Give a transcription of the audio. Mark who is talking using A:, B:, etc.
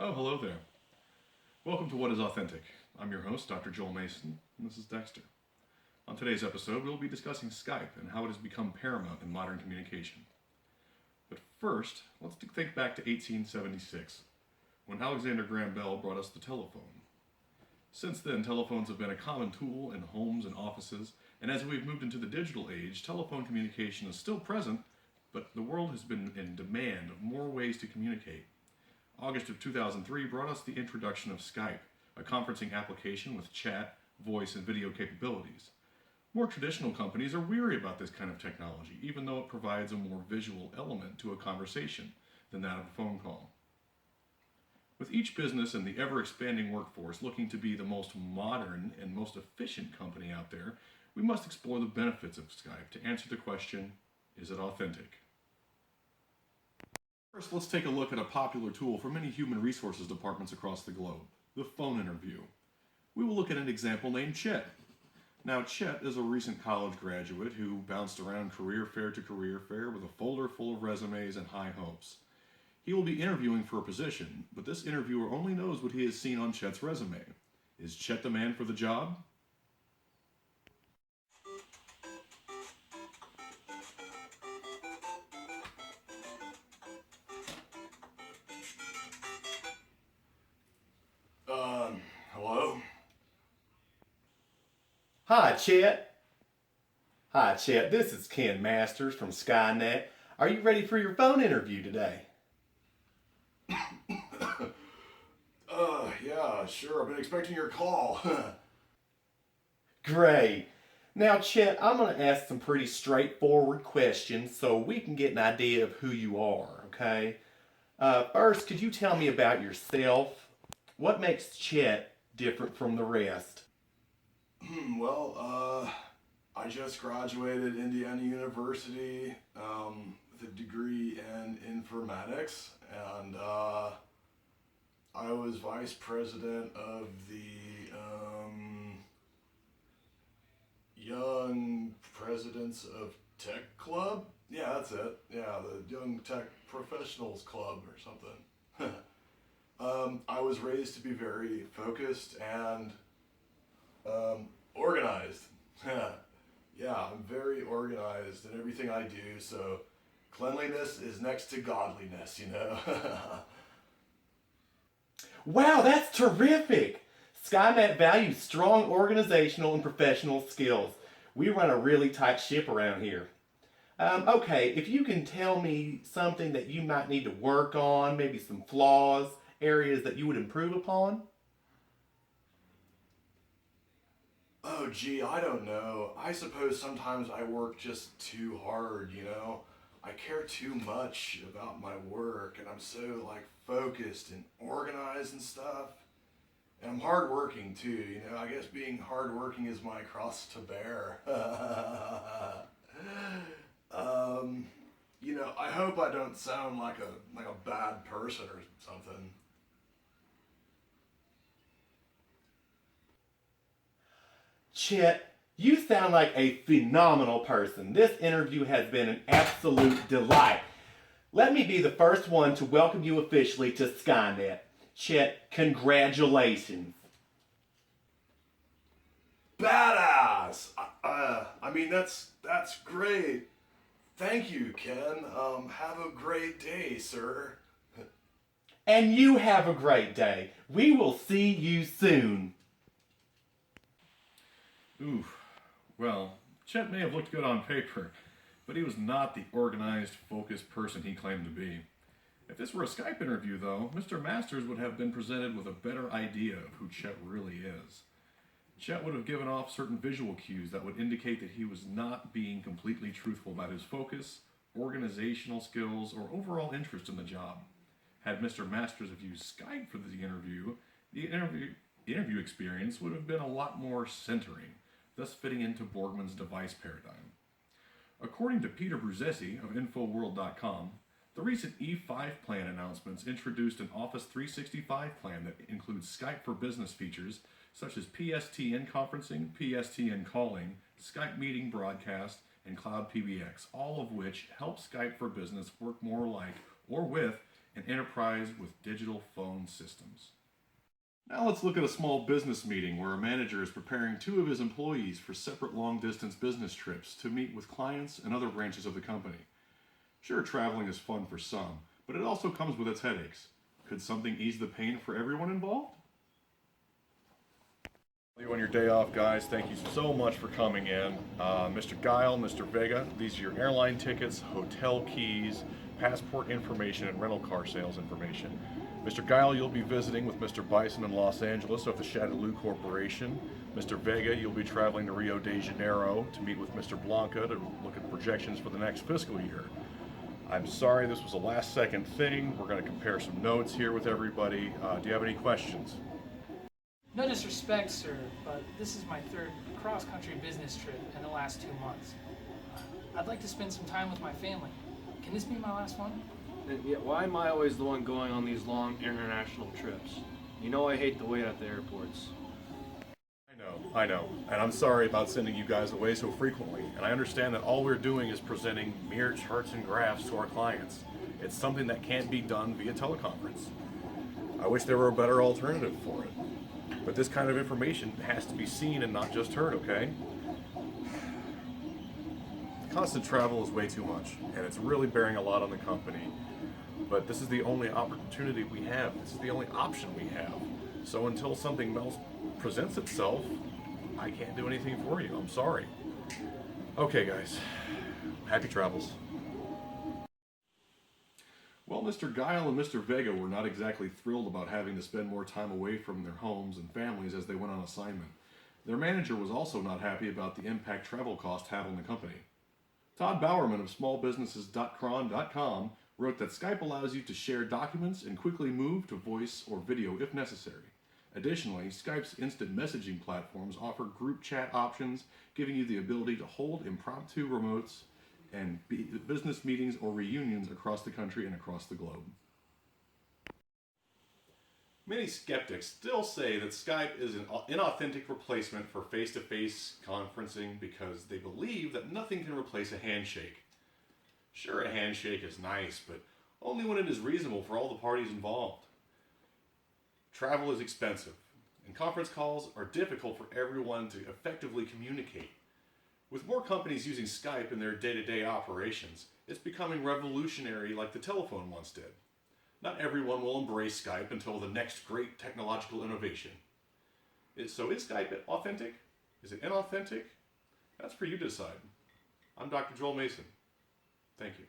A: Oh, hello there. Welcome to What is Authentic. I'm your host, Dr. Joel Mason, and this is Dexter. On today's episode, we'll be discussing Skype and how it has become paramount in modern communication. But first, let's think back to 1876, when Alexander Graham Bell brought us the telephone. Since then, telephones have been a common tool in homes and offices, and as we've moved into the digital age, telephone communication is still present, but the world has been in demand of more ways to communicate. August of 2003 brought us the introduction of Skype, a conferencing application with chat, voice, and video capabilities. More traditional companies are weary about this kind of technology, even though it provides a more visual element to a conversation than that of a phone call. With each business and the ever-expanding workforce looking to be the most modern and most efficient company out there, we must explore the benefits of Skype to answer the question, is it authentic? First, let's take a look at a popular tool for many human resources departments across the globe, the phone interview. We will look at an example named Chet. Now, Chet is a recent college graduate who bounced around career fair to career fair with a folder full of resumes and high hopes. He will be interviewing for a position, but this interviewer only knows what he has seen on Chet's resume. Is Chet the man for the job?
B: Hello?
C: Hi, Chet. Hi, Chet. This is Ken Masters from Skynet. Are you ready for your phone interview today?
B: Yeah, sure. I've been expecting your call.
C: Great. Now, Chet, I'm going to ask some pretty straightforward questions so we can get an idea of who you are, okay? First, could you tell me about yourself? What makes Chet different from the rest?
B: Well, I just graduated Indiana University with a degree in Informatics, and I was vice president of the Young Presidents of Tech Club. Yeah, that's it. Yeah, the Young Tech Professionals Club or something. I was raised to be very focused and organized. Yeah, I'm very organized in everything I do, so cleanliness is next to godliness, you know?
C: Wow, that's terrific! Skynet values strong organizational and professional skills. We run a really tight ship around here. Okay, if you can tell me something that you might need to work on, maybe some flaws, areas that you would improve upon?
B: Oh, gee, I don't know. I suppose sometimes I work just too hard, you know? I care too much about my work, and I'm so, focused and organized and stuff. And I'm hardworking, too, you know? I guess being hardworking is my cross to bear. I hope I don't sound like a bad person or something.
C: Chet, you sound like a phenomenal person. This interview has been an absolute delight. Let me be the first one to welcome you officially to Skynet. Chet, congratulations.
B: Badass! That's great. Thank you, Ken. Have a great day, sir.
C: And you have a great day. We will see you soon.
A: Oof. Well, Chet may have looked good on paper, but he was not the organized, focused person he claimed to be. If this were a Skype interview, though, Mr. Masters would have been presented with a better idea of who Chet really is. Chet would have given off certain visual cues that would indicate that he was not being completely truthful about his focus, organizational skills, or overall interest in the job. Had Mr. Masters have used Skype for the interview experience would have been a lot more centering, thus fitting into Borgman's device paradigm. According to Peter Bruzzese of Infoworld.com, the recent E5 plan announcements introduced an Office 365 plan that includes Skype for Business features such as PSTN conferencing, PSTN calling, Skype meeting broadcast, and Cloud PBX, all of which help Skype for Business work more like or with and enterprise with digital phone systems. Now let's look at a small business meeting where a manager is preparing 2 of his employees for separate long-distance business trips to meet with clients and other branches of the company. Sure, traveling is fun for some, but it also comes with its headaches. Could something ease the pain for everyone involved? On your day off, guys, thank you so much for coming in. Mr. Guile, Mr. Vega, these are your airline tickets, hotel keys, passport information, and rental car sales information. Mr. Guile, you'll be visiting with Mr. Bison in Los Angeles of the Shadaloo Corporation. Mr. Vega, you'll be traveling to Rio de Janeiro to meet with Mr. Blanca to look at projections for the next fiscal year. I'm sorry this was a last-second thing. We're going to compare some notes here with everybody. Do you have any questions?
D: No disrespect, sir, but this is my 3rd cross-country business trip in the last 2 months. I'd like to spend some time with my family. Can this be my last one?
E: And yet, why am I always the one going on these long international trips? You know I hate the wait at the airports.
A: I know, and I'm sorry about sending you guys away so frequently, and I understand that all we're doing is presenting mere charts and graphs to our clients. It's something that can't be done via teleconference. I wish there were a better alternative for it. But this kind of information has to be seen and not just heard, okay? Constant travel is way too much, and it's really bearing a lot on the company. But this is the only opportunity we have. This is the only option we have. So until something else presents itself, I can't do anything for you. I'm sorry. Okay, guys. Happy travels. Well, Mr. Guile and Mr. Vega were not exactly thrilled about having to spend more time away from their homes and families as they went on assignment. Their manager was also not happy about the impact travel costs had on the company. Todd Bowerman of smallbusinesses.cron.com wrote that Skype allows you to share documents and quickly move to voice or video if necessary. Additionally, Skype's instant messaging platforms offer group chat options, giving you the ability to hold impromptu remotes and business meetings or reunions across the country and across the globe. Many skeptics still say that Skype is an inauthentic replacement for face-to-face conferencing because they believe that nothing can replace a handshake. Sure, a handshake is nice, but only when it is reasonable for all the parties involved. Travel is expensive, and conference calls are difficult for everyone to effectively communicate. With more companies using Skype in their day-to-day operations, it's becoming revolutionary like the telephone once did. Not everyone will embrace Skype until the next great technological innovation. So is Skype authentic? Is it inauthentic? That's for you to decide. I'm Dr. Joel Mason. Thank you.